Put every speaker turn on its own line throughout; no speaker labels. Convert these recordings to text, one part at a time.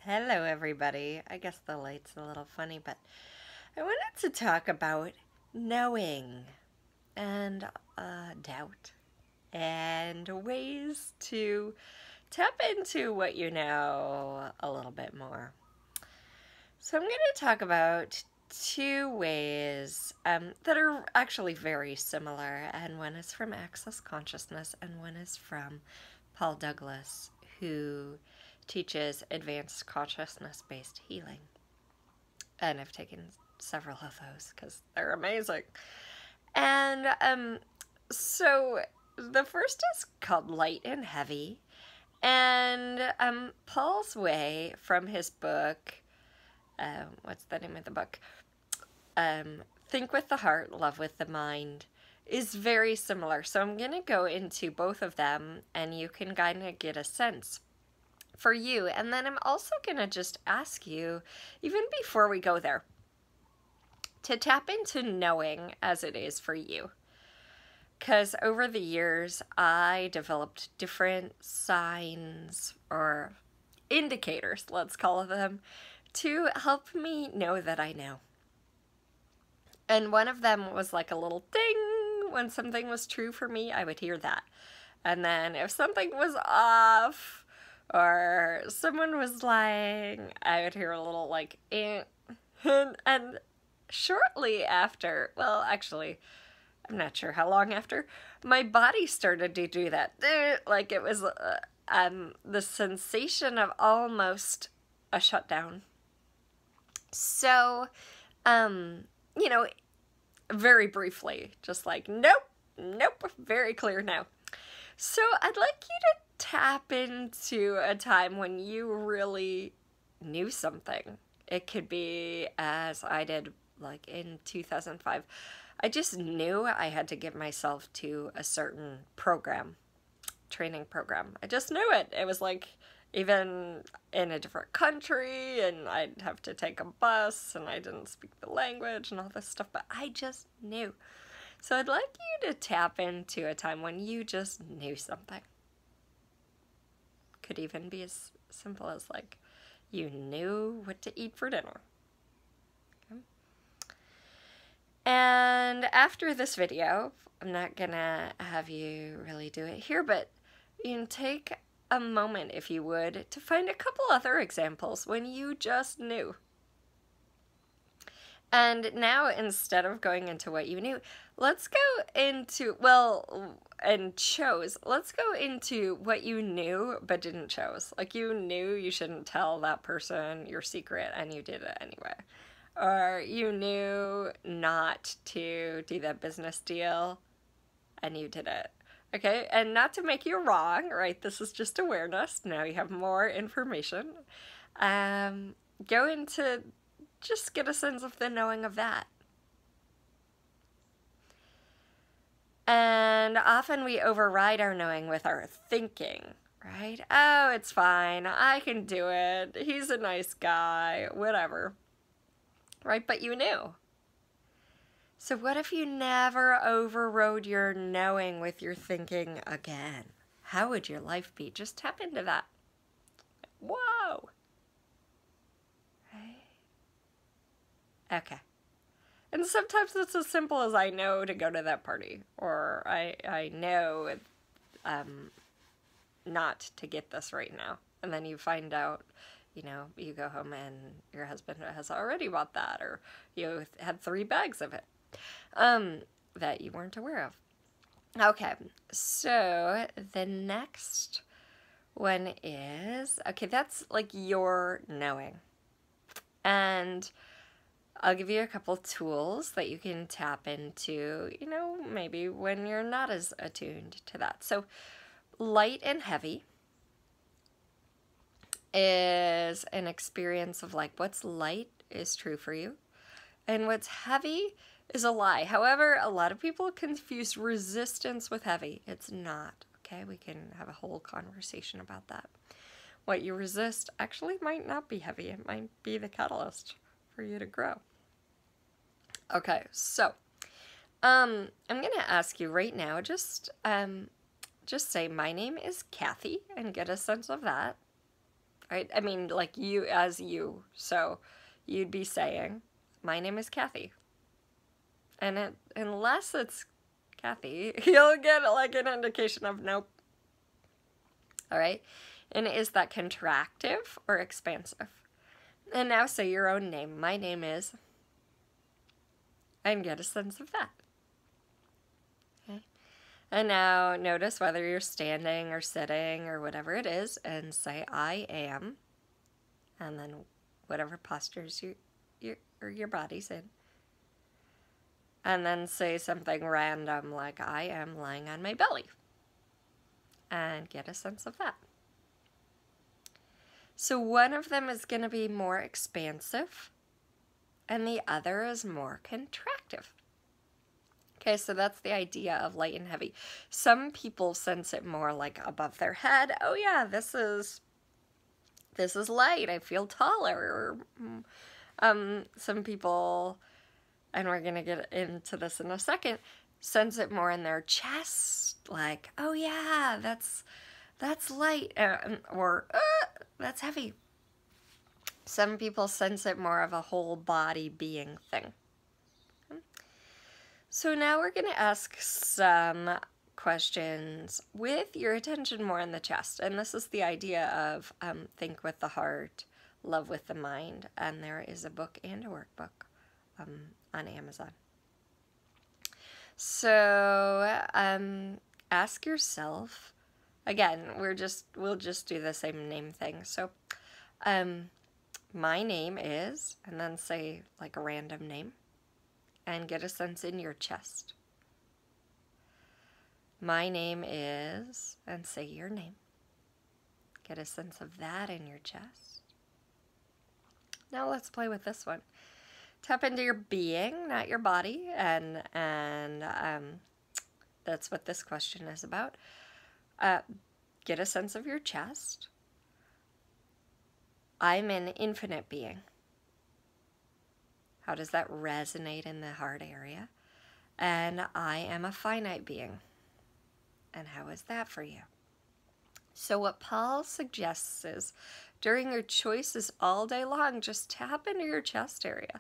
Hello, everybody. I guess the light's a little funny, but I wanted to talk about knowing and doubt and ways to tap into what you know a little bit more. So, I'm going to talk about two ways that are actually very similar, and one is from Access Consciousness, and one is from Paul Douglas, who teaches advanced consciousness based healing. And I've taken several of those because they're amazing. And so the first is called Light and Heavy. And Paul's way from his book, what's the name of the book? Think with the Heart, Love with the Mind, is very similar. So I'm going to go into both of them and you can kind of get a sense for you. And then I'm also going to just ask you, even before we go there, to tap into knowing as it is for you. Because over the years, I developed different signs or indicators, let's call them, to help me know that I know. And one of them was like a little ding. When something was true for me, I would hear that. And then if something was off or someone was lying, I would hear a little like, eh. And shortly after, well, actually, I'm not sure how long after, my body started to do that. Like it was the sensation of almost a shutdown. So, you know, very briefly, just like, nope, very clear now. So I'd like you to tap into a time when you really knew something. It could be, as I did, like in 2005, I just knew I had to give myself to a certain program, training program. I just knew it. It was like even in a different country and I'd have to take a bus and I didn't speak the language and all this stuff, but I just knew. So I'd like you to tap into a time when you just knew something. Could even be as simple as like you knew what to eat for dinner. Okay. And after this video, I'm not gonna have you really do it here, but you can take a moment, if you would, to find a couple other examples when you just knew. And now, instead of going into what you knew, let's go into, let's go into what you knew but didn't chose. Like you knew you shouldn't tell that person your secret and you did it anyway. Or you knew not to do that business deal and you did it. Okay, and not to make you wrong, right? This is just awareness. Now you have more information. Go into, just get a sense of the knowing of that. And often we override our knowing with our thinking, right? Oh, it's fine. I can do it. He's a nice guy, whatever. Right? But you knew. So what if you never overrode your knowing with your thinking again? How would your life be? Just tap into that. Whoa. Right? Okay. And sometimes it's as simple as I know to go to that party. Or I know not to get this right now. And then you find out, you know, you go home and your husband has already bought that. Or you had 3 bags of it. That you weren't aware of. Okay, so the next one is, okay, that's like your knowing. And I'll give you a couple tools that you can tap into, you know, maybe when you're not as attuned to that. So light and heavy is an experience of like what's light is true for you and what's heavy is a lie. However, a lot of people confuse resistance with heavy. It's not, okay? We can have a whole conversation about that. What you resist actually might not be heavy. It might be the catalyst for you to grow. Okay, so I'm going to ask you right now, just say, my name is Kathy, and get a sense of that. right? I mean, like you as you. So you'd be saying, my name is Kathy. And unless it's Kathy, you'll get like an indication of nope. All right? And is that contractive or expansive? And now say your own name. My name is, and get a sense of that. Okay? And now notice whether you're standing or sitting or whatever it is, and say I am, and then whatever postures your body's in. And then say something random like I am lying on my belly. And get a sense of that. So one of them is going to be more expansive, and the other is more contractive. Okay, so that's the idea of light and heavy. Some people sense it more like above their head. Oh yeah, this is light. I feel taller. Some people, and we're going to get into this in a second, sense it more in their chest. Like, oh yeah, that's light, or that's heavy. Some people sense it more of a whole body being thing. So now we're going to ask some questions with your attention more in the chest. And this is the idea of think with the heart, love with the mind. And there is a book and a workbook on Amazon. So ask yourself, again, we'll just do the same name thing. So my name is, and then say like a random name, and get a sense in your chest. My name is, and say your name. Get a sense of that in your chest. Now let's play with this one. Tap into your being, not your body, and that's what this question is about. Get a sense of your chest. I'm an infinite being. How does that resonate in the heart area? And I am a finite being. And how is that for you? So what Paul suggests is, during your choices all day long, just tap into your chest area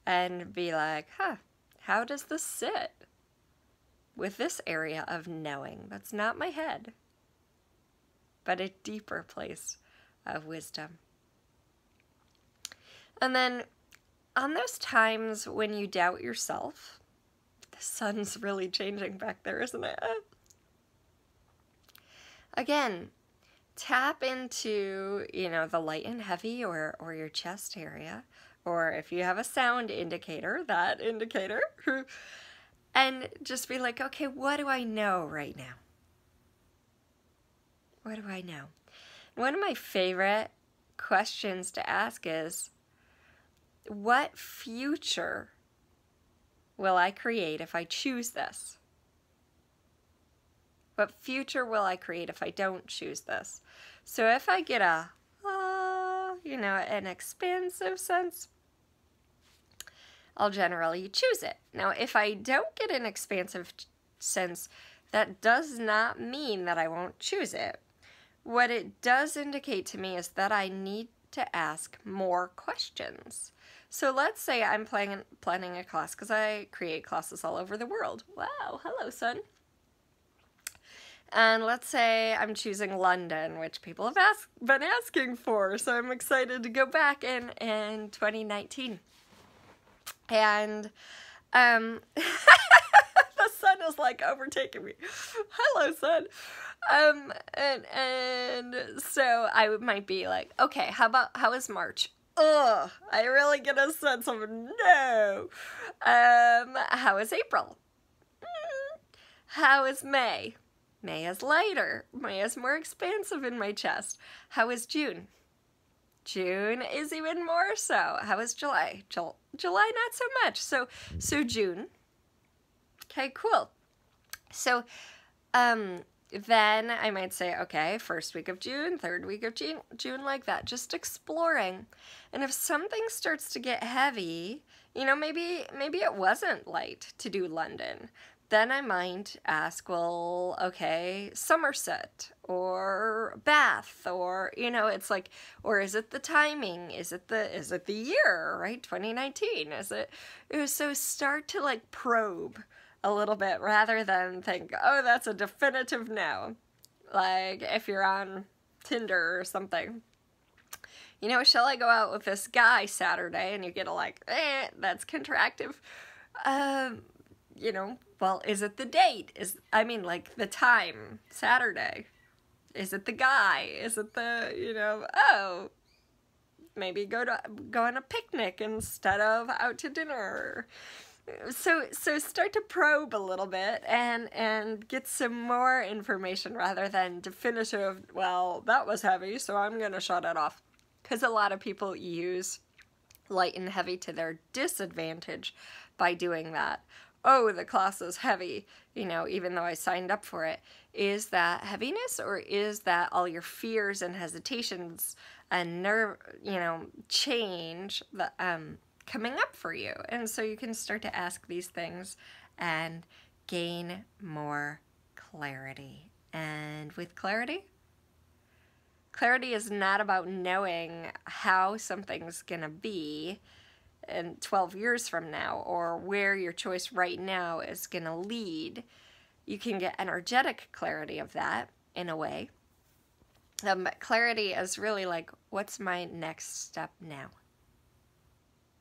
and be like, how does this sit with this area of knowing? That's not my head, but a deeper place of wisdom. And then on those times when you doubt yourself, the sun's really changing back there, isn't it? Again, tap into, the light and heavy or your chest area, or if you have a sound indicator, that indicator, and just be like, okay, what do I know right now? What do I know? One of my favorite questions to ask is, what future will I create if I choose this? What future will I create if I don't choose this? So if I get an expansive sense, I'll generally choose it. Now, if I don't get an expansive sense, that does not mean that I won't choose it. What it does indicate to me is that I need to ask more questions. So let's say I'm planning a class, because I create classes all over the world. Wow, hello, son. And let's say I'm choosing London, which people have been asking for, so I'm excited to go back in 2019. And the sun is like overtaking me. Hello, sun. And so I might be like, okay, how is March? Ugh, I really get a sense of no. How is April? How is May? May is lighter. May is more expansive in my chest. How is June? June is even more so. How is July? July not so much. So June. Okay, cool. So then I might say, okay, first week of June, third week of June, like that, just exploring. And if something starts to get heavy, maybe it wasn't light to do London, then I might ask, well, okay, Somerset or Bath, or, you know, it's like, or is it the timing? Is it the year, right? 2019, is it? So start to like probe a little bit rather than think, oh, that's a definitive no. Like if you're on Tinder or something, you know, shall I go out with this guy Saturday? And you get a like, that's contractive. You know, well, is it the date? Like the time, Saturday? Is it the guy? Is it the, you know, oh, maybe go on a picnic instead of out to dinner. So start to probe a little bit and get some more information rather than definitive, well, that was heavy, so I'm going to shut it off. Because a lot of people use light and heavy to their disadvantage by doing that. Oh, the class is heavy, you know, even though I signed up for it. Is that heaviness, or is that all your fears and hesitations and change that coming up for you? And so you can start to ask these things and gain more clarity. And with clarity is not about knowing how something's gonna be in 12 years from now, or where your choice right now is going to lead. You can get energetic clarity of that in a way. But clarity is really like, what's my next step now?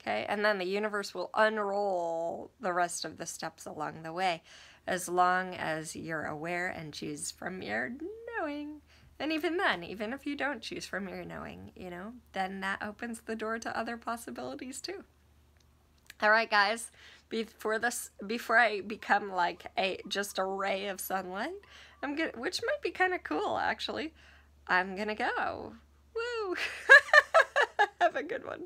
Okay, and then the universe will unroll the rest of the steps along the way, as long as you're aware and choose from your knowing. And even then, even if you don't choose from your knowing, you know, then that opens the door to other possibilities too. All right, guys, before I become like just a ray of sunlight, which might be kind of cool actually, I'm gonna go. Woo! Have a good one.